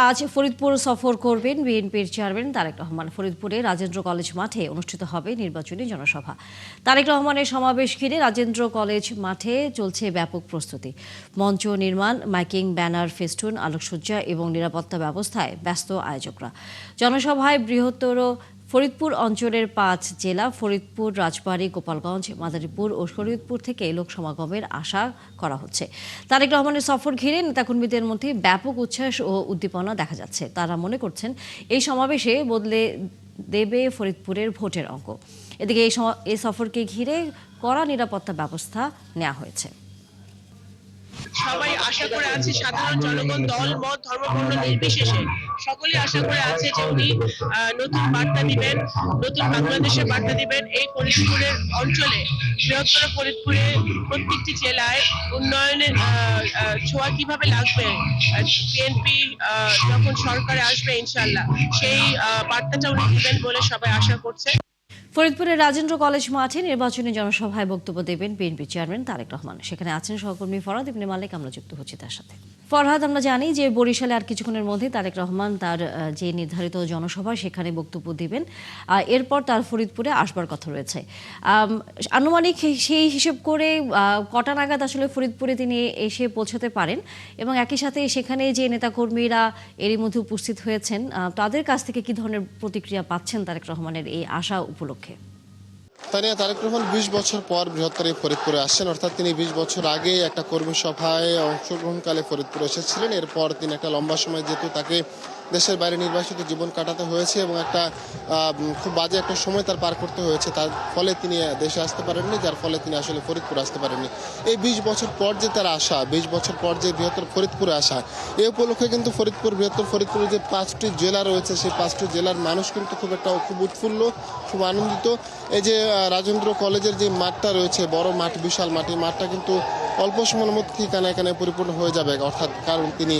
আজ ফরিদপুর সফর করবেন বিএনপির চেয়ারম্যান তারেক রহমান। ফরিদপুরে রাজেন্দ্র কলেজ মাঠে অনুষ্ঠিত হবে নির্বাচনী জনসভা। তারেক রহমানের সমাবেশ ঘিরে রাজেন্দ্র কলেজ মাঠে চলছে ব্যাপক প্রস্তুতি। মঞ্চ নির্মাণ, মাইকিং, ব্যানার, ফেস্টুন, আলোকসজ্জা এবং নিরাপত্তা ব্যবস্থায় ব্যস্ত আয়োজকরা। জনসভায় বৃহত্তর ফরিদপুর অঞ্চলের ৫ জেলা ফরিদপুর, রাজবাড়ী, গোপালগঞ্জ, মাদারীপুর ও শরীয়তপুর থেকে লোক সমাগমের আশা করা হচ্ছে। তারেক রহমানের সফর ঘিরে নেতাকর্মীদের মধ্যে ব্যাপক উচ্ছ্বাস ও উদ্দীপনা দেখা যাচ্ছে। তারা মনে করছেন এই সমাবেশে বদলে দেবে ফরিদপুরের ভোটের অঙ্ক। এদিকে এই সফরকে ঘিরে কড়া নিরাপত্তা ব্যবস্থা নেওয়া হয়েছে। সবাই আশা করে আছে, সাধারণ জনগণ, দল, মত, ধর্মবর্ণ নির্বিশেষে সকলে আশা করে আছে যে উনি নতুন বার্তা দিবেন, নতুন বাংলাদেশের বার্তা দিবেন। এই ফরিদপুরের অঞ্চলে, বৃহত্তর ফরিদপুরে প্রত্যেকটি জেলায় উন্নয়নের ছোঁয়া কিভাবে লাগবে, বিএনপি যখন সরকারে আসবে ইনশাল্লাহ সেই বার্তাটা উনি দিবেন বলে সবাই আশা করছে। ফরিদপুরের রাজেন্দ্র কলেজ মাঠে নির্বাচনী জনসভায় বক্তব্য দেবেন বিএনপি চেয়ারম্যান তারেক রহমান। সেখানে আছেন সহকর্মী ফরহাদ ইবনে মালিক। আমরা যুক্ত হচ্ছি তার সাথে। ফরহাদ, আমরা জানি যে বরিশালে আর কিছুক্ষণের মধ্যে তারেক রহমান তার যে নির্ধারিত জনসভা সেখানে বক্তব্য দিবেন। এরপর তার ফরিদপুরে আসবার কথা রয়েছে। আনুমানিক সেই হিসেব করে কটা নাগাদ আসলে ফরিদপুরে তিনি এসে পৌঁছাতে পারেন, এবং একই সাথে সেখানে যে নেতাকর্মীরা এরই মধ্যে উপস্থিত হয়েছেন তাদের কাছ থেকে কি ধরনের প্রতিক্রিয়া পাচ্ছেন তারেক রহমানের এই আশা উপলক্ষে? তারেক রহমান ২০ বছর পর বৃহত্তর ফরিদপুরে আসছেন। অর্থাৎ তিনি ২০ বছর আগে একটা কর্মী সভায় অংশগ্রহণকালে ফরিদপুরে এসেছিলেন। এরপর তিনি একটা লম্বা সময় যেহেতু তাকে দেশের বাইরে নির্বাসিত জীবন কাটাতে হয়েছে এবং একটা খুব বাজে একটা সময় তার পার করতে হয়েছে, তার ফলে তিনি দেশে আসতে পারেননি, যার ফলে তিনি আসলে ফরিদপুর আসতে পারেননি। এই ২০ বছর পর যে তার আসা, ২০ বছর পর যে বৃহত্তর ফরিদপুরে আসা, এই উপলক্ষে কিন্তু বৃহত্তর ফরিদপুরের যে ৫টি জেলা রয়েছে সেই 5টি জেলার মানুষ কিন্তু খুব উৎফুল্ল, খুব আনন্দিত। এই যে রাজেন্দ্র কলেজের যে মাঠটা রয়েছে, বড় মাঠ, বিশাল মাঠ, এই মাঠটা কিন্তু অল্প সময়ের মধ্যেই কানায় পরিপূর্ণ হয়ে যাবে। অর্থাৎ কারণ তিনি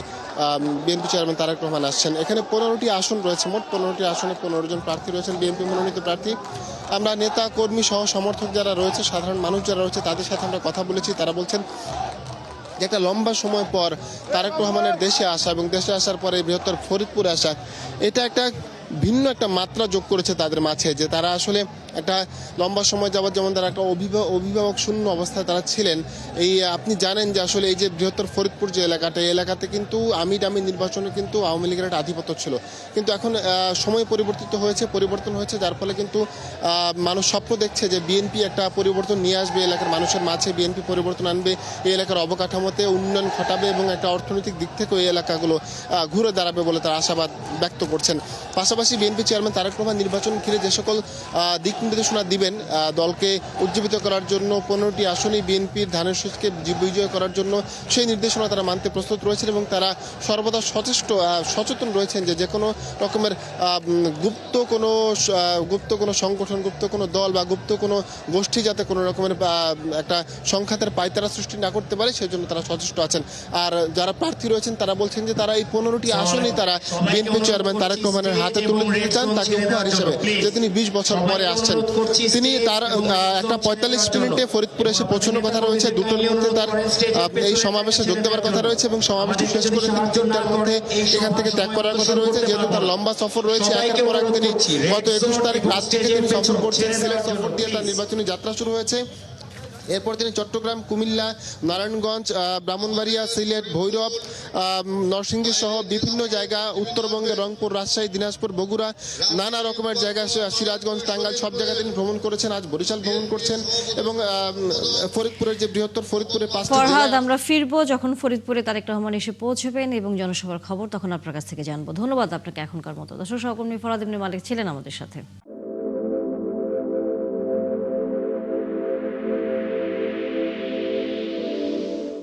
বিএনপি চেয়ারম্যান তারেক রহমান আসছেন। এখানে 15টি আসন রয়েছে, মোট 15টি আসনে 15 জন প্রার্থী রয়েছেন, বিএনপি মনোনীত প্রার্থী। আমরা নেতা কর্মী সহ সমর্থক যারা রয়েছে, সাধারণ মানুষ যারা রয়েছে, তাদের সাথে আমরা কথা বলেছি। তারা বলছেন যে একটা লম্বা সময় পর তারেক রহমানের দেশে আসা এবং দেশে আসার পরে বৃহত্তর ফরিদপুরে আসা, এটা একটা ভিন্ন একটা মাত্রা যোগ করেছে তাদের মাঝে। যে তারা আসলে একটা লম্বা সময় যাবত যেমন তারা একটা অভিভাবক শূন্য অবস্থায় তারা ছিলেন। এই আপনি জানেন যে আসলে এই যে বৃহত্তর ফরিদপুর যে এলাকাটা, এই এলাকাতে কিন্তু আমির নির্বাচনে কিন্তু আওয়ামী লীগের একটা আধিপত্য ছিল, কিন্তু এখন সময় পরিবর্তন হয়েছে, যার ফলে কিন্তু মানুষ স্বপ্ন দেখছে যে বিএনপি একটা পরিবর্তন নিয়ে আসবে এলাকার মানুষের মাঝে, বিএনপি পরিবর্তন আনবে, এই এলাকার অবকাঠামোতে উন্নয়ন ঘটাবে এবং একটা অর্থনৈতিক দিক থেকেও এই এলাকাগুলো ঘুরে দাঁড়াবে বলে তারা আশাবাদ ব্যক্ত করছেন। পাশাপাশি বিএনপি চেয়ারম্যান তারেক রহমান নির্বাচন ঘিরে যে সকল দিক নির্দেশনা দিবেন দলকে উজ্জীবিত করার জন্য, 15টি আসনই বিএনপির ধানের শীষকে বিজয় করার জন্য, সেই নির্দেশনা তারা মানতে প্রস্তুত রয়েছেন এবং তারা সর্বদা সচেতন রয়েছেন যে কোনো রকমের গুপ্ত কোনো সংগঠন, গুপ্ত কোনো দল বা গুপ্ত কোনো গোষ্ঠী যাতে কোনো রকমের একটা সংঘাতের পায়তারা সৃষ্টি না করতে পারে, সেই জন্য তারা সচেষ্ট আছেন। আর যারা প্রার্থী রয়েছেন তারা বলছেন যে তারা এই 15টি আসনই তারা বিএনপি চেয়ারম্যান তারেক রহমানের হাতে তুলে দিতে চান, তাকে উপহার হিসেবে, যে তিনি 20 বছর পরে আসছেন। তিনি তার একটা 45 মিনিটে ফরিদপুরে এসে পৌঁছানোর কথা রয়েছে, 2টোর মধ্যে তার এই সমাবেশে যোগ দেওয়ার কথা রয়েছে এবং সমাবেশটি শেষ করে তিনি 3টার মধ্যে এখান থেকে ত্যাগ করার কথা রয়েছে। যেহেতু তার লম্বা সফর রয়েছে, একের পর এক তিনি গত 21 তারিখ রাত থেকে তিনি সফর করছেন, সিলেট সফর দিয়ে তার নির্বাচনী যাত্রা শুরু হয়েছে। এরপর তিনি চট্টগ্রাম, কুমিল্লা, নারায়ণগঞ্জ, ব্রাহ্মণবাড়িয়া, সিলেট, ভৈরব, নরসিংদী সহ বিভিন্ন জায়গা, উত্তরবঙ্গে রংপুর, রাজশাহী, দিনাজপুর, বগুড়া, নানা রকমের জায়গা, সিরাজগঞ্জ, টাঙ্গাইল, সব জায়গায় তিনি ভ্রমণ করেছেন। আজ বরিশাল ভ্রমণ করছেন এবং ফরিদপুরের যে বৃহত্তর ফরিদপুরের 5টি জেলা। আমরা ফিরবো যখন ফরিদপুরে তারেক রহমান এসে পৌঁছবেন এবং জনসভার খবর তখন আপনার কাছ থেকে জানবো। ধন্যবাদ আপনাকে এখনকার মতো। দর্শক, সহকর্মী ফরহাদ ইবনে মালিক ছিলেন আমাদের সাথে।